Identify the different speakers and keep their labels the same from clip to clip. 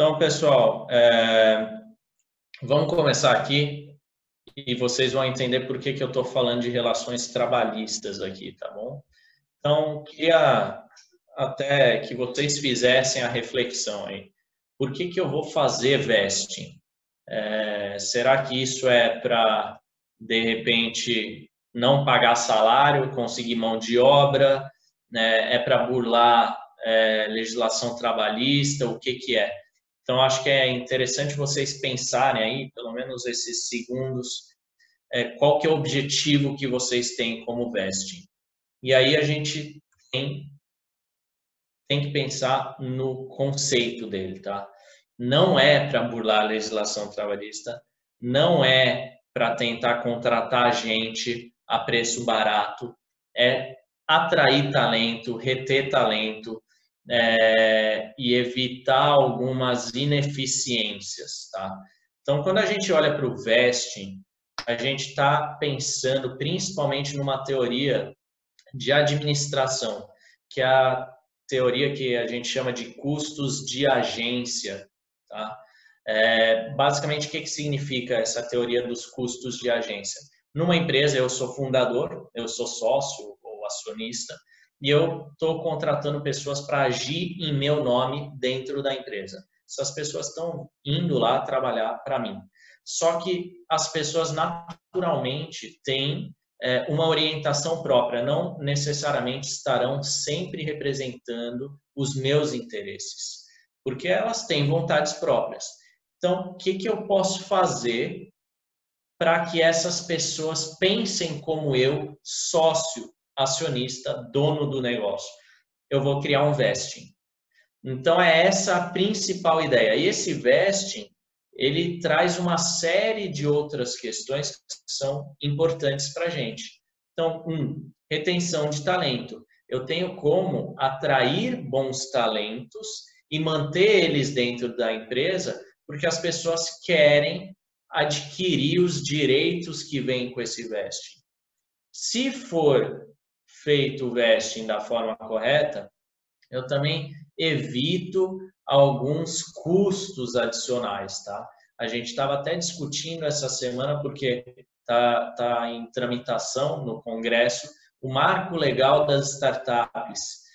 Speaker 1: Então, pessoal, vamos começar aqui e vocês vão entender por que eu estou falando de relações trabalhistas aqui, tá bom? Então, queria até que vocês fizessem a reflexão aí. Por que eu vou fazer vesting? Será que isso é para, de repente, não pagar salário, conseguir mão de obra, né? É para burlar legislação trabalhista? O que é? Então, acho que é interessante vocês pensarem aí, pelo menos esses segundos, qual que é o objetivo que vocês têm como vesting. E aí a gente tem que pensar no conceito dele, tá? Não é para burlar a legislação trabalhista, não é para tentar contratar gente a preço barato, é atrair talento, reter talento, e evitar algumas ineficiências, tá? Então, quando a gente olha para o vesting, a gente está pensando principalmente numa teoria de administração, que é a teoria que a gente chama de custos de agência, tá? Basicamente, o que significa essa teoria dos custos de agência? Numa empresa, eu sou fundador, eu sou sócio ou acionista, e eu estou contratando pessoas para agir em meu nome dentro da empresa. Essas pessoas estão indo lá trabalhar para mim. Só que as pessoas naturalmente têm uma orientação própria, não necessariamente estarão sempre representando os meus interesses, porque elas têm vontades próprias. Então, o que eu posso fazer para que essas pessoas pensem como eu, sócio, acionista, dono do negócio? Eu vou criar um vesting. Então, é essa a principal ideia. E esse vesting, ele traz uma série de outras questões que são importantes para a gente. Então, retenção de talento. Eu tenho como atrair bons talentos e manter eles dentro da empresa, porque as pessoas querem adquirir os direitos que vêm com esse vesting. Se for feito o vesting da forma correta, eu também evito alguns custos adicionais, tá? A gente estava até discutindo essa semana, porque tá em tramitação no Congresso o marco legal das startups.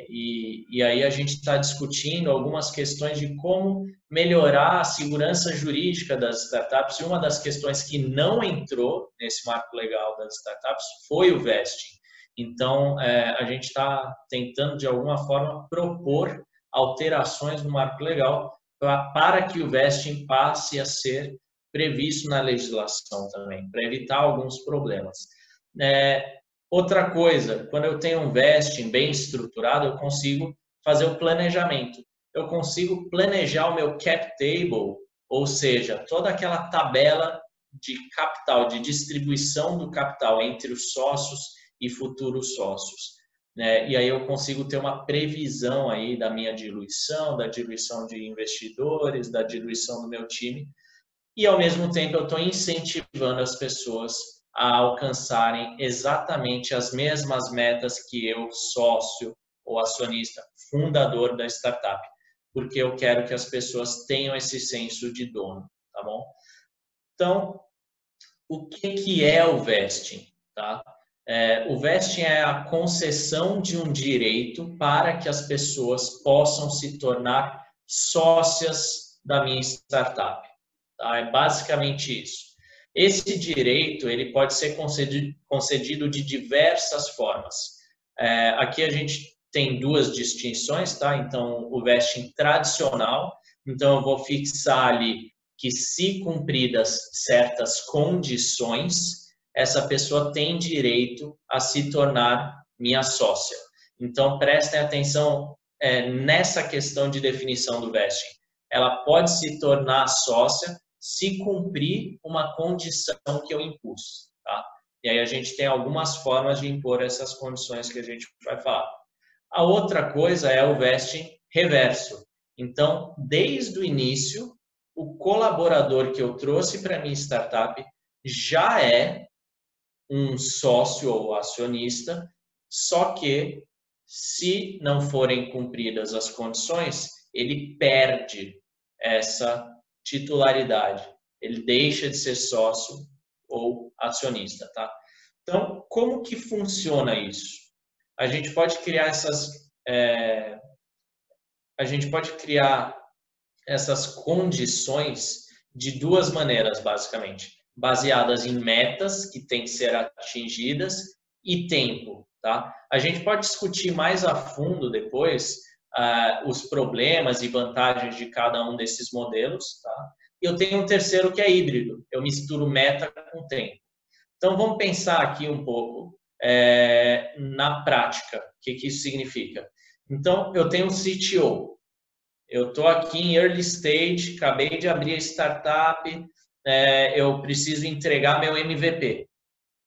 Speaker 1: E aí a gente está discutindo algumas questões de como melhorar a segurança jurídica das startups. E uma das questões que não entrou nesse marco legal das startups foi o vesting. Então, a gente está tentando, de alguma forma, propor alterações no marco legal para que o vesting passe a ser previsto na legislação também, para evitar alguns problemas. Outra coisa, quando eu tenho um vesting bem estruturado, eu consigo fazer o planejamento. Eu consigo planejar o meu cap table, ou seja, toda aquela tabela de capital, de distribuição do capital entre os sócios e futuros sócios. E aí eu consigo ter uma previsão aí da minha diluição, da diluição de investidores, da diluição do meu time, e ao mesmo tempo eu estou incentivando as pessoas a alcançarem exatamente as mesmas metas que eu, sócio ou acionista, fundador da startup, porque eu quero que as pessoas tenham esse senso de dono, tá bom? Então, o que é o vesting, tá? O vesting é a concessão de um direito para que as pessoas possam se tornar sócias da minha startup. Tá? É basicamente isso. Esse direito ele pode ser concedido de diversas formas. Aqui a gente tem duas distinções, tá? Então, o vesting tradicional, então eu vou fixar ali que, se cumpridas certas condições, essa pessoa tem direito a se tornar minha sócia. Então, prestem atenção nessa questão de definição do vesting. Ela pode se tornar sócia se cumprir uma condição que eu impus, tá? E aí a gente tem algumas formas de impor essas condições que a gente vai falar. A outra coisa é o vesting reverso. Então, desde o início, o colaborador que eu trouxe para a minha startup já é um sócio ou acionista, só que, se não forem cumpridas as condições, ele perde essa titularidade. Ele deixa de ser sócio ou acionista, tá? Então, como que funciona isso? A gente pode criar essas condições de duas maneiras, basicamente, baseadas em metas que têm que ser atingidas e tempo, tá? A gente pode discutir mais a fundo depois os problemas e vantagens de cada um desses modelos, tá? E eu tenho um terceiro que é híbrido, eu misturo meta com tempo. Então, vamos pensar aqui um pouco na prática, o que isso significa. Então, eu tenho um CTO, eu estou aqui em early stage, acabei de abrir a startup, eu preciso entregar meu MVP.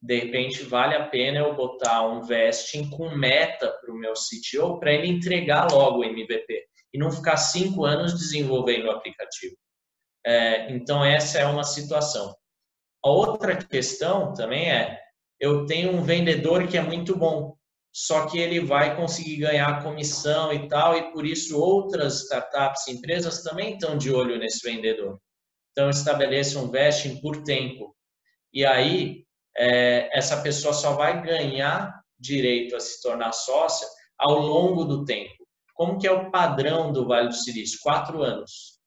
Speaker 1: De repente, vale a pena eu botar um vesting com meta para o meu CTO para ele entregar logo o MVP e não ficar 5 anos desenvolvendo o aplicativo. Então, essa é uma situação. A outra questão também eu tenho um vendedor que é muito bom, só que ele vai conseguir ganhar comissão e tal, e por isso outras startups, empresas também estão de olho nesse vendedor. Então, estabeleça um vesting por tempo. E aí, essa pessoa só vai ganhar direito a se tornar sócia ao longo do tempo. Como que é o padrão do Vale do Silício? 4 anos.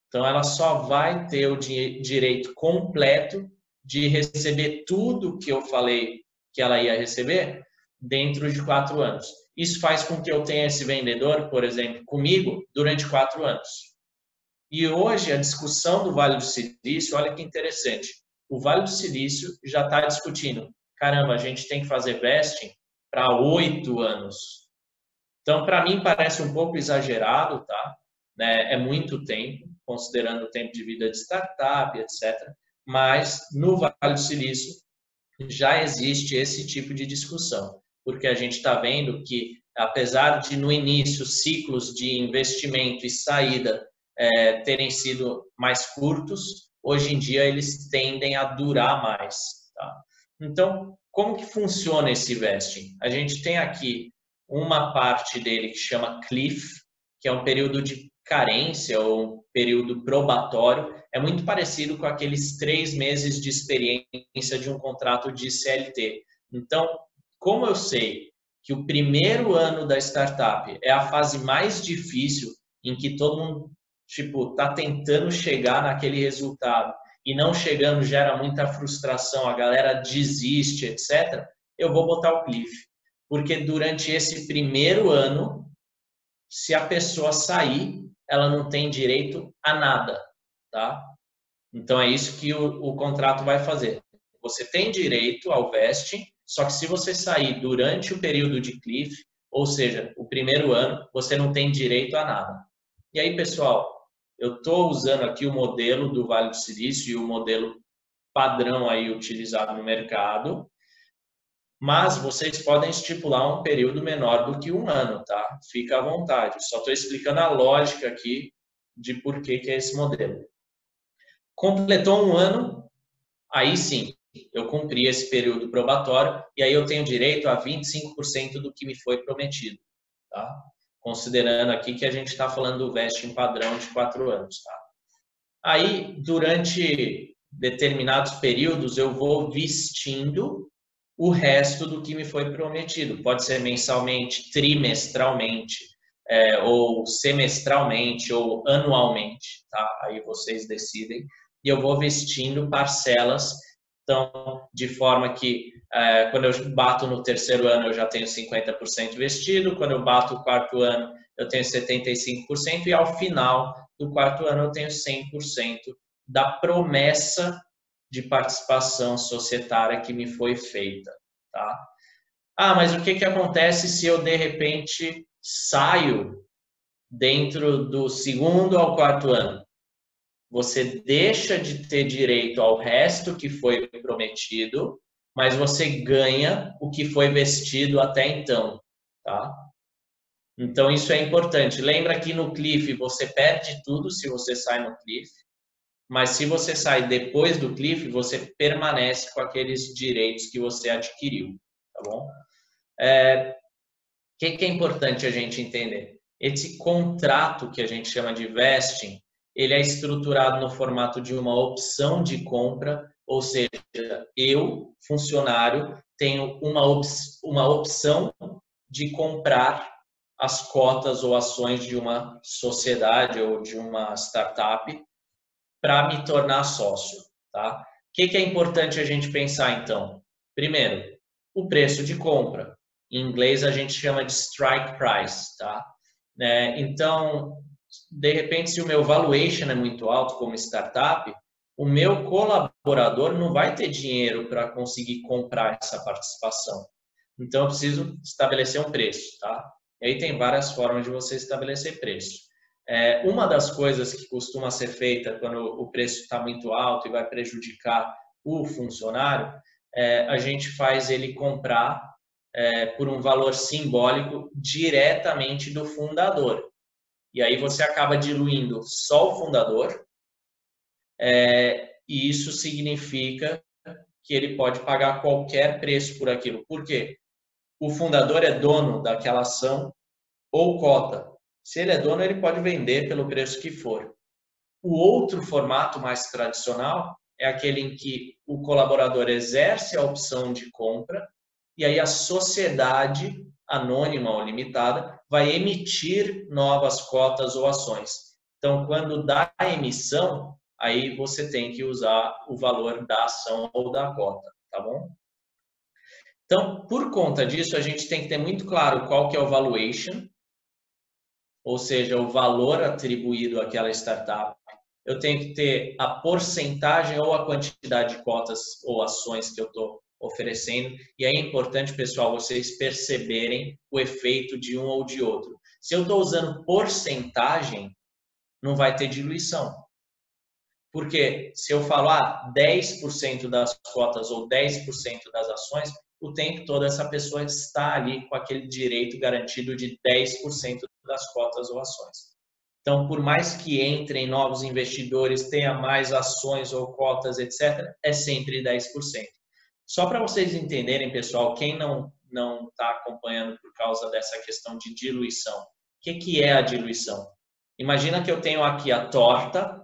Speaker 1: Então, ela só vai ter o direito completo de receber tudo que eu falei que ela ia receber dentro de 4 anos. Isso faz com que eu tenha esse vendedor, por exemplo, comigo durante 4 anos. E hoje a discussão do Vale do Silício, olha que interessante, o Vale do Silício já está discutindo, caramba, a gente tem que fazer vesting para 8 anos. Então, para mim parece um pouco exagerado, tá? É muito tempo, considerando o tempo de vida de startup, etc. Mas no Vale do Silício já existe esse tipo de discussão, porque a gente está vendo que, apesar de no início ciclos de investimento e saída terem sido mais curtos, hoje em dia eles tendem a durar mais. Tá? Então, como que funciona esse vesting? A gente tem aqui uma parte dele que chama cliff, que é um período de carência ou um período probatório, é muito parecido com aqueles 3 meses de experiência de um contrato de CLT. Então, como eu sei que o primeiro ano da startup é a fase mais difícil, em que todo mundo está tentando chegar naquele resultado e não chegando gera muita frustração, a galera desiste, etc., eu vou botar o cliff. Porque durante esse primeiro ano, se a pessoa sair, ela não tem direito a nada, tá? Então é isso que o contrato vai fazer. Você tem direito ao vesting, só que se você sair durante o período de cliff, ou seja, o primeiro ano, você não tem direito a nada. E aí, pessoal, eu estou usando aqui o modelo do Vale do Silício e o modelo padrão aí utilizado no mercado, mas vocês podem estipular um período menor do que 1 ano, tá? Fica à vontade. Só estou explicando a lógica aqui de por que é esse modelo. Completou 1 ano, aí sim, eu cumpri esse período probatório e aí eu tenho direito a 25% do que me foi prometido, tá? Considerando aqui que a gente está falando do vesting padrão de 4 anos, tá? Aí, durante determinados períodos, eu vou vestindo o resto do que me foi prometido. Pode ser mensalmente, trimestralmente, ou semestralmente, ou anualmente, tá? Aí vocês decidem. E eu vou vestindo parcelas, então, de forma que quando eu bato no terceiro ano eu já tenho 50% vestido, quando eu bato o quarto ano eu tenho 75% e ao final do quarto ano eu tenho 100% da promessa de participação societária que me foi feita, tá? Ah, mas o que acontece se eu, de repente, saio dentro do segundo ao quarto ano? Você deixa de ter direito ao resto que foi prometido, mas você ganha o que foi vestido até então, tá? Então, isso é importante. Lembra que no cliff você perde tudo se você sai no cliff, mas se você sai depois do cliff, você permanece com aqueles direitos que você adquiriu, tá bom? O que é importante a gente entender? Esse contrato que a gente chama de vesting, ele é estruturado no formato de uma opção de compra, ou seja, eu, funcionário, tenho uma opção de comprar as cotas ou ações de uma sociedade ou de uma startup para me tornar sócio, tá? O que é importante a gente pensar, então? Primeiro, o preço de compra. Em inglês, a gente chama de strike price, tá? Então, de repente, se o meu valuation é muito alto como startup, o meu colaborador não vai ter dinheiro para conseguir comprar essa participação. Então, eu preciso estabelecer um preço, tá? E aí tem várias formas de você estabelecer preço. Uma das coisas que costuma ser feita quando o preço está muito alto e vai prejudicar o funcionário, a gente faz ele comprar por um valor simbólico diretamente do fundador. E aí você acaba diluindo só o fundador, e isso significa que ele pode pagar qualquer preço por aquilo. Por quê? O fundador é dono daquela ação ou cota. Se ele é dono, ele pode vender pelo preço que for. O outro formato mais tradicional é aquele em que o colaborador exerce a opção de compra e aí a sociedade anônima ou limitada vai emitir novas cotas ou ações. Então, quando dá a emissão, aí você tem que usar o valor da ação ou da cota, tá bom? Então, por conta disso, a gente tem que ter muito claro qual que é o valuation, ou seja, o valor atribuído àquela startup. Eu tenho que ter a porcentagem ou a quantidade de cotas ou ações que eu estou oferecendo. E é importante, pessoal, vocês perceberem o efeito de um ou de outro. Se eu estou usando porcentagem, não vai ter diluição. Porque se eu falar 10% das cotas ou 10% das ações, o tempo todo essa pessoa está ali com aquele direito garantido de 10% das cotas ou ações. Então, por mais que entrem novos investidores, tenha mais ações ou cotas, etc., é sempre 10%. Só para vocês entenderem, pessoal, quem não está acompanhando por causa dessa questão de diluição, o que é a diluição? Imagina que eu tenho aqui a torta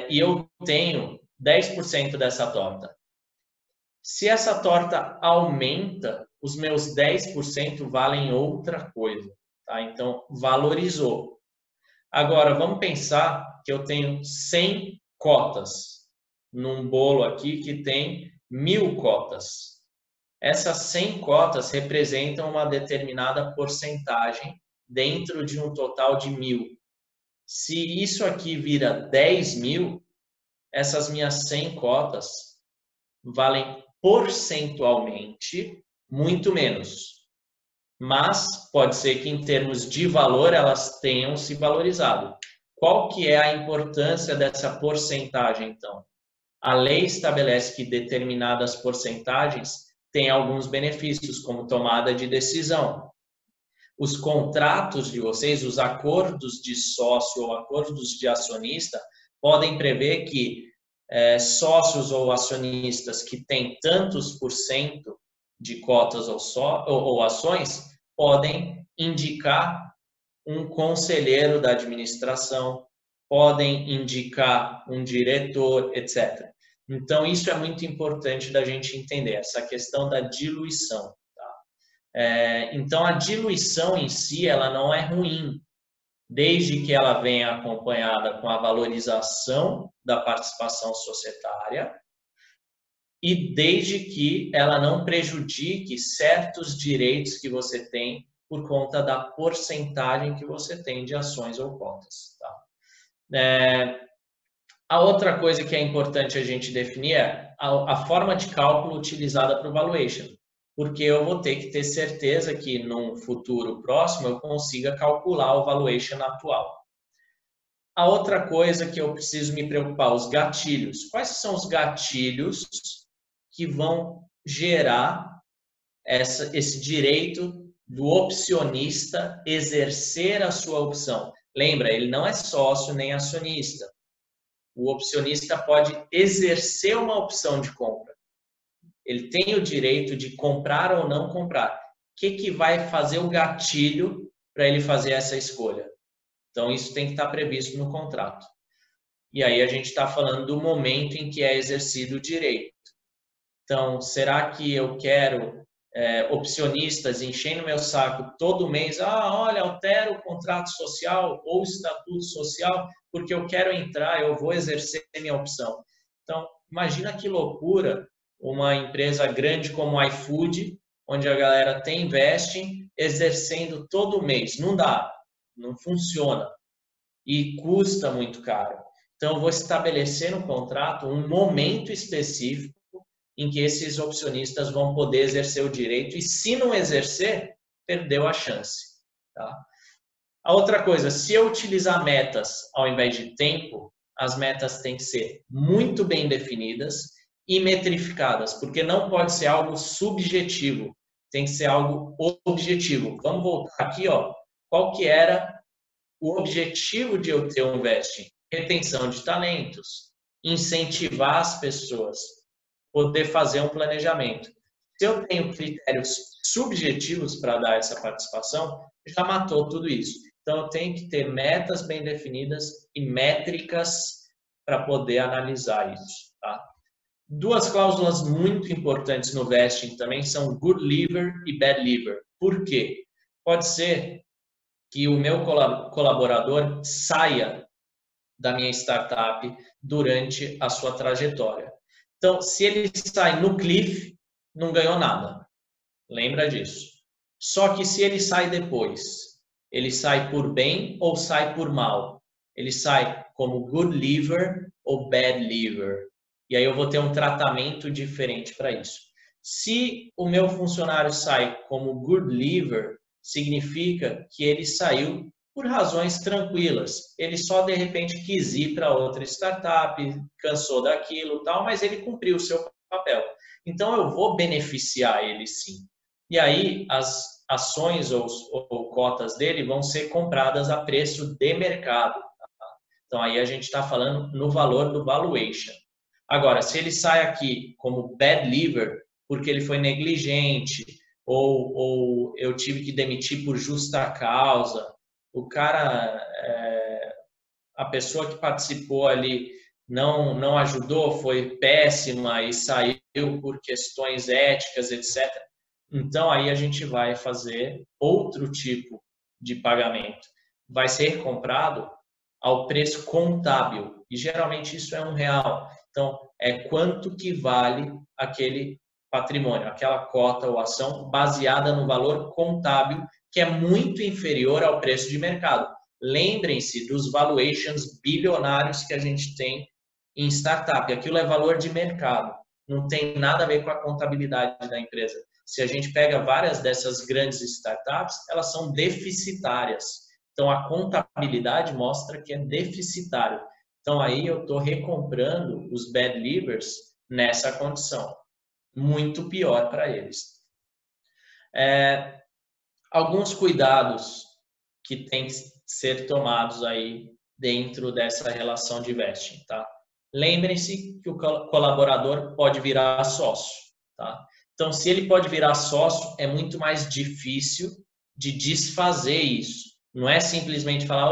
Speaker 1: e eu tenho 10% dessa torta. Se essa torta aumenta, os meus 10% valem outra coisa. Tá? Então, valorizou. Agora, vamos pensar que eu tenho 100 cotas num bolo aqui que tem 1000 cotas. Essas 100 cotas representam uma determinada porcentagem dentro de um total de 1000. Se isso aqui vira 10.000, essas minhas 100 cotas valem percentualmente muito menos. Mas pode ser que em termos de valor elas tenham se valorizado. Qual que é a importância dessa porcentagem, então? A lei estabelece que determinadas porcentagens têm alguns benefícios, como tomada de decisão. Os contratos de vocês, os acordos de sócio ou acordos de acionista, podem prever que sócios ou acionistas que têm tantos por cento de cotas ou ações podem indicar um conselheiro da administração, podem indicar um diretor, etc. Então, isso é muito importante da gente entender, essa questão da diluição. Tá? Então, a diluição em si, ela não é ruim, desde que ela venha acompanhada com a valorização da participação societária e desde que ela não prejudique certos direitos que você tem por conta da porcentagem que você tem de ações ou cotas. Tá? A outra coisa que é importante a gente definir é a forma de cálculo utilizada para o valuation, porque eu vou ter que ter certeza que num futuro próximo eu consiga calcular o valuation atual. A outra coisa que eu preciso me preocupar, os gatilhos. Quais são os gatilhos que vão gerar esse direito do opcionista exercer a sua opção? Lembra, ele não é sócio nem acionista. O opcionista pode exercer uma opção de compra. Ele tem o direito de comprar ou não comprar. O que vai fazer o gatilho para ele fazer essa escolha. Então, isso tem que estar previsto no contrato. E aí a gente está falando do momento em que é exercido o direito. Então, será que eu quero opcionistas enchendo meu saco todo mês? Olha, altera o contrato social ou o estatuto social, porque eu quero entrar, eu vou exercer minha opção. Então, imagina que loucura uma empresa grande como a iFood, onde a galera tem vesting, exercendo todo mês. Não dá, não funciona e custa muito caro. Então, eu vou estabelecer no contrato um momento específico em que esses opcionistas vão poder exercer o direito e, se não exercer, perdeu a chance. Tá? A outra coisa, se eu utilizar metas ao invés de tempo, as metas têm que ser muito bem definidas e metrificadas, porque não pode ser algo subjetivo, tem que ser algo objetivo. Vamos voltar aqui, ó. Qual que era o objetivo de eu ter um vesting? Retenção de talentos, incentivar as pessoas, poder fazer um planejamento. Se eu tenho critérios subjetivos para dar essa participação, já matou tudo isso. Então, eu tenho que ter metas bem definidas e métricas para poder analisar isso. Tá? Duas cláusulas muito importantes no vesting também são good leaver e bad leaver. Por quê? Pode ser que o meu colaborador saia da minha startup durante a sua trajetória. Então, se ele sai no cliff, não ganhou nada. Lembra disso. Só que se ele sai depois, ele sai por bem ou sai por mal? Ele sai como good leaver ou bad leaver. E aí eu vou ter um tratamento diferente para isso. Se o meu funcionário sai como good leaver, significa que ele saiu por razões tranquilas. Ele só, de repente, quis ir para outra startup, cansou daquilo, tal, mas ele cumpriu o seu papel. Então, eu vou beneficiar ele, sim. E aí, as ações ou cotas dele vão ser compradas a preço de mercado. Tá? Então, aí a gente está falando no valor do valuation. Agora, se ele sai aqui como bad leaver, porque ele foi negligente, ou eu tive que demitir por justa causa, o cara, a pessoa que participou ali não ajudou, foi péssima e saiu por questões éticas, etc. Então, aí a gente vai fazer outro tipo de pagamento. Vai ser comprado ao preço contábil, e geralmente isso é R$1. Então, é quanto que vale aquele patrimônio, aquela cota ou ação baseada no valor contábil, que é muito inferior ao preço de mercado. Lembrem-se dos valuations bilionários que a gente tem em startup. Aquilo é valor de mercado, não tem nada a ver com a contabilidade da empresa. Se a gente pega várias dessas grandes startups, elas são deficitárias. Então, a contabilidade mostra que é deficitário. Então, aí eu estou recomprando os bad levers nessa condição. Muito pior para eles. Alguns cuidados que têm que ser tomados aí dentro dessa relação de vesting, tá? Lembrem-se que o colaborador pode virar sócio, tá? Então, se ele pode virar sócio, é muito mais difícil de desfazer isso. Não é simplesmente falar,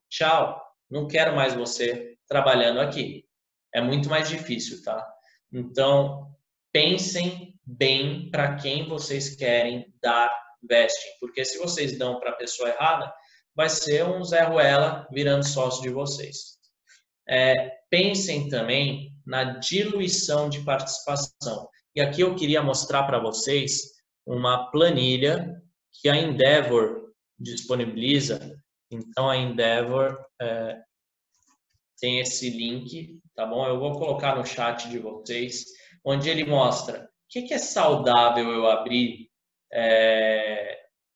Speaker 1: tchau, não quero mais você trabalhando aqui. É muito mais difícil, tá? Então, pensem bem para quem vocês querem dar vesting, porque se vocês dão para a pessoa errada, vai ser um Zé Ruela virando sócio de vocês. Pensem também na diluição de participação. E aqui eu queria mostrar para vocês uma planilha que a Endeavor disponibiliza. Então, a Endeavor tem esse link, tá bom? Eu vou colocar no chat de vocês, onde ele mostra o que é saudável eu abrir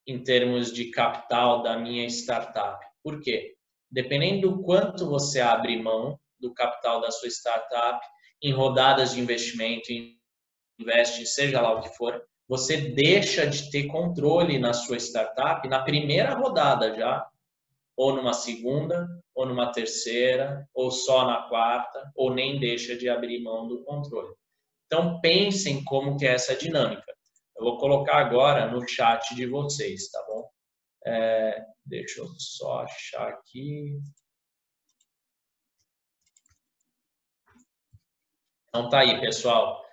Speaker 1: em termos de capital da minha startup. Por quê? Dependendo do quanto você abre mão do capital da sua startup, em rodadas de investimento, investe, seja lá o que for, você deixa de ter controle na sua startup na primeira rodada já, ou numa segunda, ou numa terceira, ou só na quarta, ou nem deixa de abrir mão do controle. Então, pensem como que é essa dinâmica. Eu vou colocar agora no chat de vocês, tá bom? Deixa eu só achar aqui. Então tá aí, pessoal.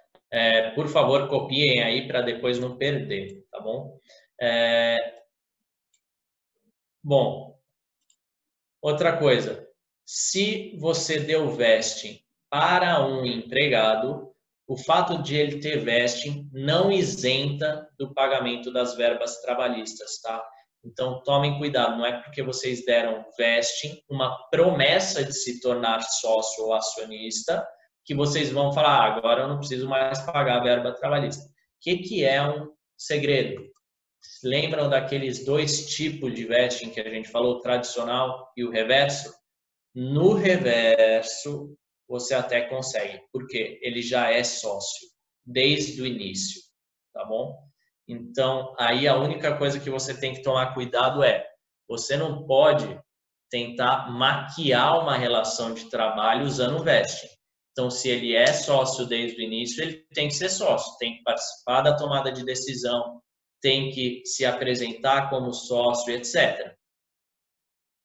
Speaker 1: Por favor, copiem aí para depois não perder, tá bom? Bom, outra coisa. Se você deu vesting para um empregado, o fato de ele ter vesting não isenta do pagamento das verbas trabalhistas, tá? Então, tomem cuidado, não é porque vocês deram vesting, uma promessa de se tornar sócio ou acionista, que vocês vão falar, agora eu não preciso mais pagar a verba trabalhista. O que é um segredo? Lembram daqueles dois tipos de vesting que a gente falou, o tradicional e o reverso? No reverso, você até consegue, porque ele já é sócio desde o início, tá bom? Então, aí a única coisa que você tem que tomar cuidado é, você não pode tentar maquiar uma relação de trabalho usando vesting. Então, se ele é sócio desde o início, ele tem que ser sócio, tem que participar da tomada de decisão, tem que se apresentar como sócio, etc.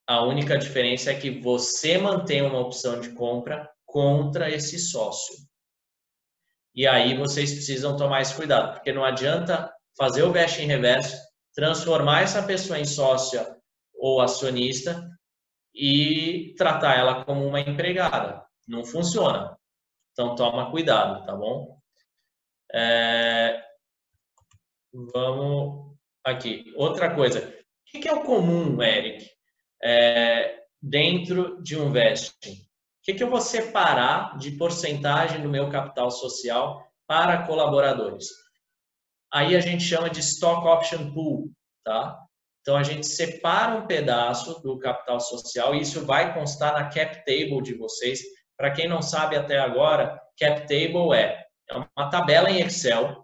Speaker 1: A única diferença é que você mantém uma opção de compra contra esse sócio. E aí vocês precisam tomar esse cuidado, porque não adianta fazer o vesting reverso, transformar essa pessoa em sócia ou acionista e tratar ela como uma empregada. Não funciona. Então toma cuidado, tá bom? Vamos aqui. Outra coisa. O que é o comum, Eric? Dentro de um vesting. O que eu vou separar de porcentagem do meu capital social para colaboradores? Aí a gente chama de Stock Option Pool, tá? Então a gente separa um pedaço do capital social e isso vai constar na Cap Table de vocês. Para quem não sabe até agora, Cap Table é uma tabela em Excel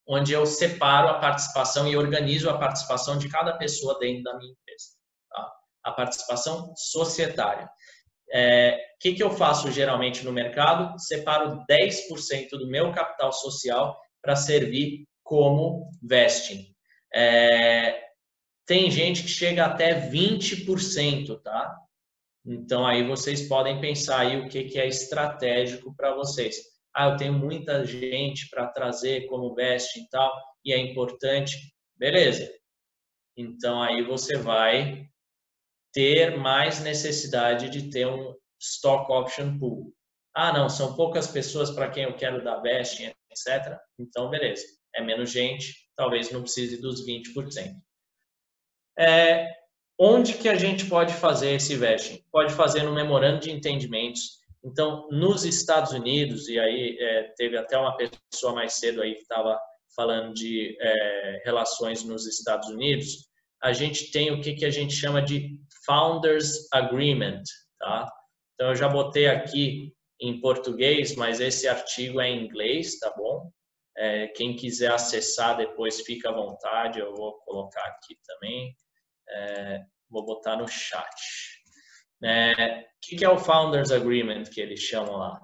Speaker 1: onde eu separo a participação e organizo a participação de cada pessoa dentro da minha empresa. Tá? A participação societária. O que eu faço geralmente no mercado? Separo 10% do meu capital social para servir como vesting. Tem gente que chega até 20%, tá? Então, aí vocês podem pensar aí o que é estratégico para vocês. Eu tenho muita gente para trazer como vesting e tal, e é importante. Beleza. Então, aí você vai ter mais necessidade de ter um stock option pool. Não, são poucas pessoas para quem eu quero dar vesting, etc. Então, beleza. É menos gente, talvez não precise dos 20%. Onde que a gente pode fazer esse vesting? Pode fazer no memorando de entendimentos. Então, nos Estados Unidos, e aí teve até uma pessoa mais cedo aí que estava falando de relações nos Estados Unidos, a gente tem o que a gente chama de Founders Agreement, tá? Então, eu já botei aqui em português, mas esse artigo é em inglês, tá bom? Quem quiser acessar depois, fica à vontade, eu vou colocar aqui também. Vou botar no chat. O que é o Founders Agreement que eles chamam lá?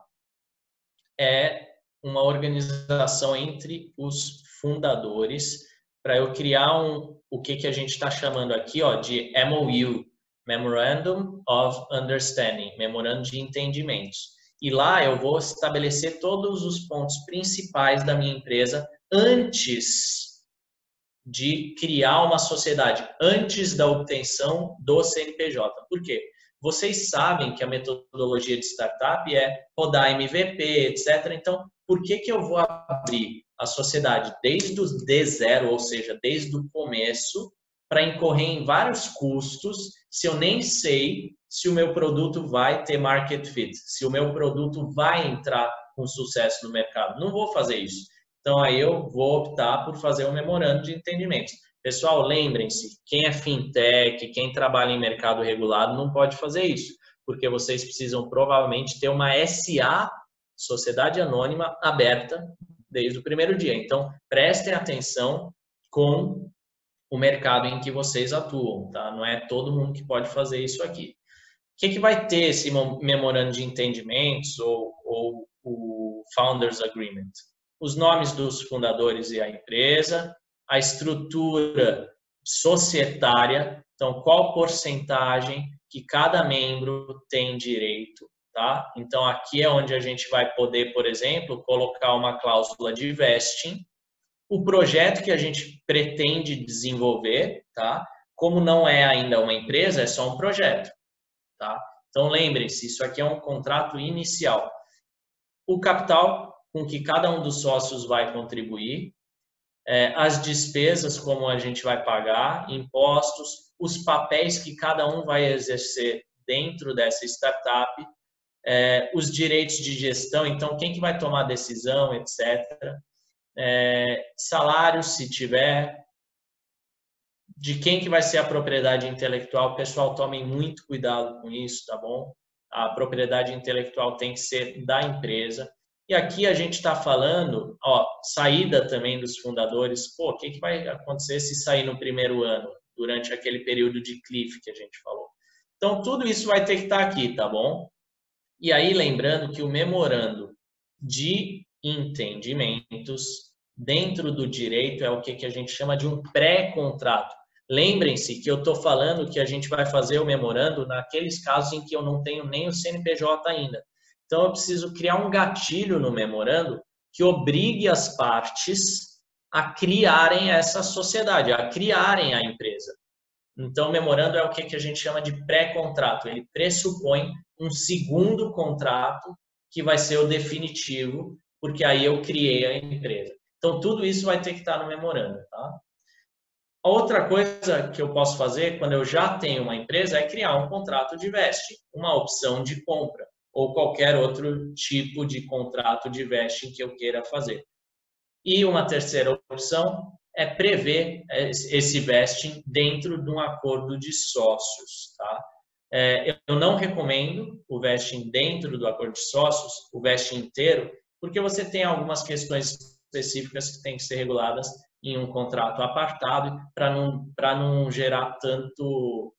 Speaker 1: É uma organização entre os fundadores para eu criar o que a gente está chamando aqui de MOU, Memorandum of Understanding, Memorando de Entendimentos. E lá eu vou estabelecer todos os pontos principais da minha empresa antes de criar uma sociedade, antes da obtenção do CNPJ. Por quê? Vocês sabem que a metodologia de startup é rodar MVP, etc. Então, por que eu vou abrir a sociedade desde o D0, ou seja, desde o começo, para incorrer em vários custos, se eu nem sei se o meu produto vai ter market fit, se o meu produto vai entrar com sucesso no mercado? Não vou fazer isso. Então, aí eu vou optar por fazer um memorando de entendimentos. Pessoal, lembrem-se, quem é fintech, quem trabalha em mercado regulado, não pode fazer isso, porque vocês precisam provavelmente ter uma SA, Sociedade Anônima, aberta desde o primeiro dia. Então, prestem atenção com o mercado em que vocês atuam, tá? Não é todo mundo que pode fazer isso aqui. O que vai ter esse memorando de entendimentos ou o Founders Agreement? Os nomes dos fundadores e a empresa, a estrutura societária, então qual porcentagem que cada membro tem direito, tá? Então aqui é onde a gente vai poder, por exemplo, colocar uma cláusula de vesting, o projeto que a gente pretende desenvolver, tá? Como não é ainda uma empresa, é só um projeto, tá? Então lembrem-se, isso aqui é um contrato inicial. O capital com que cada um dos sócios vai contribuir, as despesas, como a gente vai pagar, impostos, os papéis que cada um vai exercer dentro dessa startup, os direitos de gestão, então quem que vai tomar decisão, etc. Salário, se tiver, de quem que vai ser a propriedade intelectual. Pessoal, tomem muito cuidado com isso, tá bom? A propriedade intelectual tem que ser da empresa. E aqui a gente está falando, ó, saída também dos fundadores. Pô, o que vai acontecer se sair no primeiro ano, durante aquele período de cliff que a gente falou? Então, tudo isso vai ter que estar aqui, tá bom? E aí, lembrando que o memorando de entendimentos dentro do direito é o que a gente chama de um pré-contrato. Lembrem-se que eu estou falando que a gente vai fazer o memorando naqueles casos em que eu não tenho nem o CNPJ ainda. Então, eu preciso criar um gatilho no memorando que obrigue as partes a criarem essa sociedade, a criarem a empresa. Então, o memorando é o que a gente chama de pré-contrato. Ele pressupõe um segundo contrato que vai ser o definitivo, porque aí eu criei a empresa. Então, tudo isso vai ter que estar no memorando, tá? Outra coisa que eu posso fazer quando eu já tenho uma empresa é criar um contrato de vesting, uma opção de compra ou qualquer outro tipo de contrato de vesting que eu queira fazer. E uma terceira opção é prever esse vesting dentro de um acordo de sócios, tá? Eu não recomendo o vesting dentro do acordo de sócios, o vesting inteiro, porque você tem algumas questões específicas que têm que ser reguladas em um contrato apartado para não gerar tanto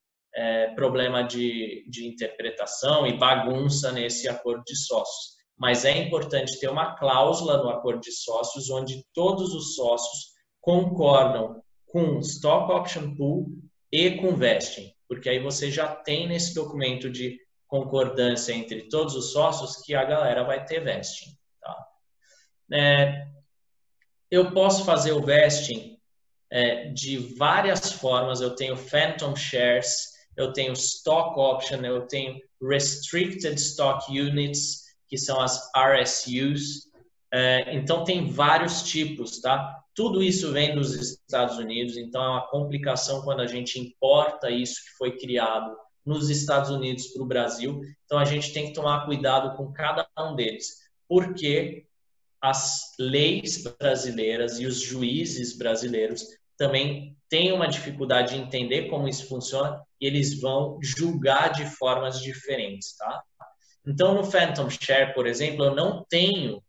Speaker 1: problema de interpretação e bagunça nesse acordo de sócios. Mas é importante ter uma cláusula no acordo de sócios onde todos os sócios concordam com Stock Option Pool e com vesting, porque aí você já tem nesse documento de concordância entre todos os sócios que a galera vai ter vesting. Tá? Eu posso fazer o vesting de várias formas. Eu tenho Phantom Shares, eu tenho Stock Option, eu tenho Restricted Stock Units, que são as RSUs. Então, tem vários tipos, tá? Tudo isso vem dos Estados Unidos, então é uma complicação quando a gente importa isso que foi criado nos Estados Unidos para o Brasil. Então, a gente tem que tomar cuidado com cada um deles, porque as leis brasileiras e os juízes brasileiros também têm uma dificuldade de entender como isso funciona e eles vão julgar de formas diferentes, tá? Então, no Phantom Share, por exemplo, eu não tenho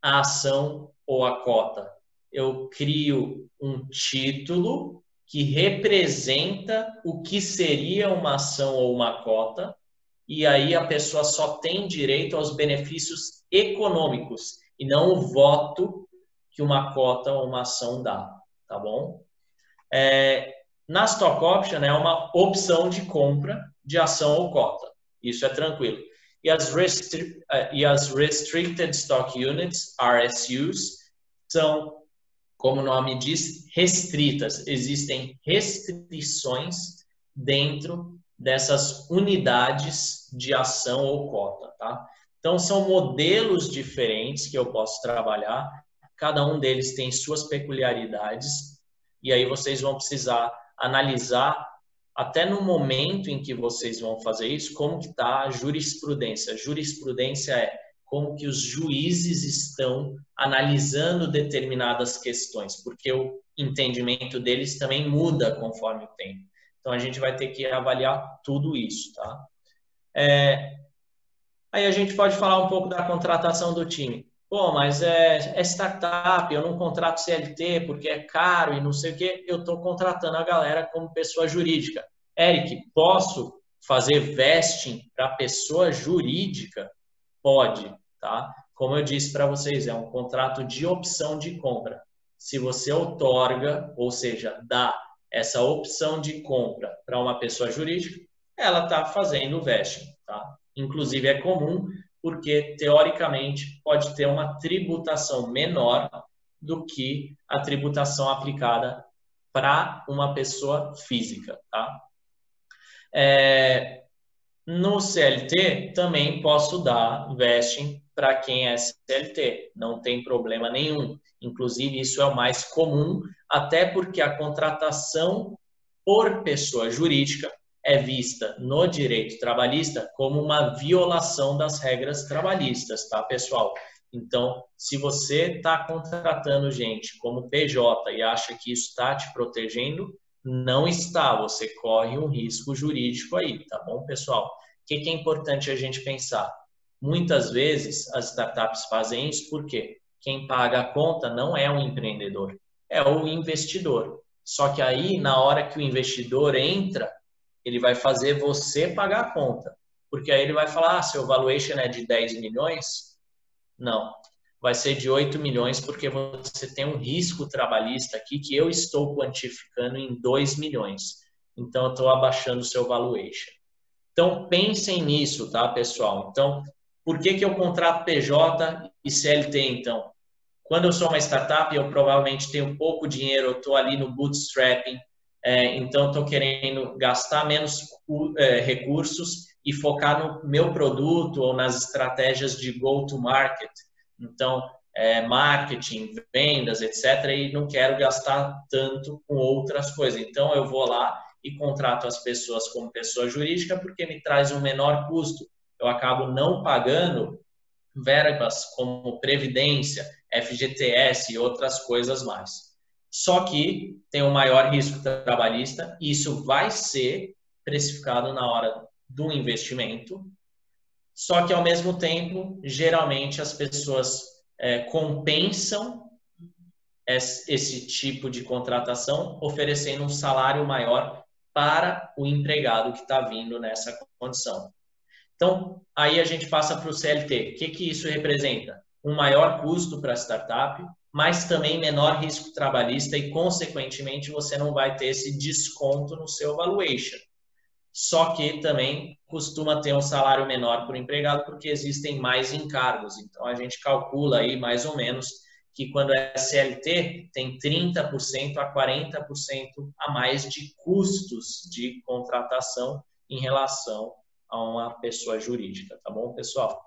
Speaker 1: a ação ou a cota. Eu crio um título que representa o que seria uma ação ou uma cota, e aí a pessoa só tem direito aos benefícios econômicos e não o voto que uma cota ou uma ação dá, tá bom? Na Stock Option é uma opção de compra de ação ou cota, isso é tranquilo. E as Restricted Stock Units, RSUs, são, como o nome diz, restritas. Existem restrições dentro dessas unidades de ação ou cota, tá? Então, são modelos diferentes que eu posso trabalhar. Cada um deles tem suas peculiaridades. E aí vocês vão precisar analisar até no momento em que vocês vão fazer isso, como que está a jurisprudência. A jurisprudência é como que os juízes estão analisando determinadas questões, porque o entendimento deles também muda conforme o tempo. Então, a gente vai ter que avaliar tudo isso, tá? Aí a gente pode falar um pouco da contratação do time. Pô, mas é startup, eu não contrato CLT porque é caro e não sei o quê. Eu estou contratando a galera como pessoa jurídica. Eric, posso fazer vesting para pessoa jurídica? Pode, tá? Como eu disse para vocês, é um contrato de opção de compra. Se você outorga, ou seja, dá essa opção de compra para uma pessoa jurídica, ela está fazendo o vesting, tá? Inclusive é comum porque, teoricamente, pode ter uma tributação menor do que a tributação aplicada para uma pessoa física, tá? No CLT, também posso dar vesting para quem é CLT, não tem problema nenhum. Inclusive, isso é o mais comum, até porque a contratação por pessoa jurídica é vista no direito trabalhista como uma violação das regras trabalhistas, tá, pessoal? Então, se você está contratando gente como PJ e acha que isso está te protegendo, não está, você corre um risco jurídico aí, tá bom, pessoal? O que é importante a gente pensar? Muitas vezes as startups fazem isso porque quem paga a conta não é um empreendedor, é o investidor. Só que aí, na hora que o investidor entra, ele vai fazer você pagar a conta. Porque aí ele vai falar, seu valuation é de 10 milhões? Não, vai ser de 8 milhões porque você tem um risco trabalhista aqui que eu estou quantificando em 2 milhões. Então, eu estou abaixando o seu valuation. Então, pensem nisso, tá, pessoal? Então, por que eu contrato PJ e CLT, então? Quando eu sou uma startup, eu provavelmente tenho pouco dinheiro, eu estou ali no bootstrapping, então estou querendo gastar menos recursos e focar no meu produto ou nas estratégias de go-to-market. Então, marketing, vendas, etc. E não quero gastar tanto com outras coisas. Então, eu vou lá e contrato as pessoas como pessoa jurídica porque me traz um menor custo. Eu acabo não pagando verbas como previdência, FGTS e outras coisas mais. Só que tem um maior risco trabalhista e isso vai ser precificado na hora do investimento. Só que, ao mesmo tempo, geralmente as pessoas compensam esse tipo de contratação oferecendo um salário maior para o empregado que está vindo nessa condição. Então, aí a gente passa para o CLT. O que isso representa? Um maior custo para a startup, mas também menor risco trabalhista e, consequentemente, você não vai ter esse desconto no seu valuation. Só que também costuma ter um salário menor para o empregado porque existem mais encargos. Então, a gente calcula aí mais ou menos que quando é CLT tem 30% a 40% a mais de custos de contratação em relação a uma pessoa jurídica, tá bom, pessoal?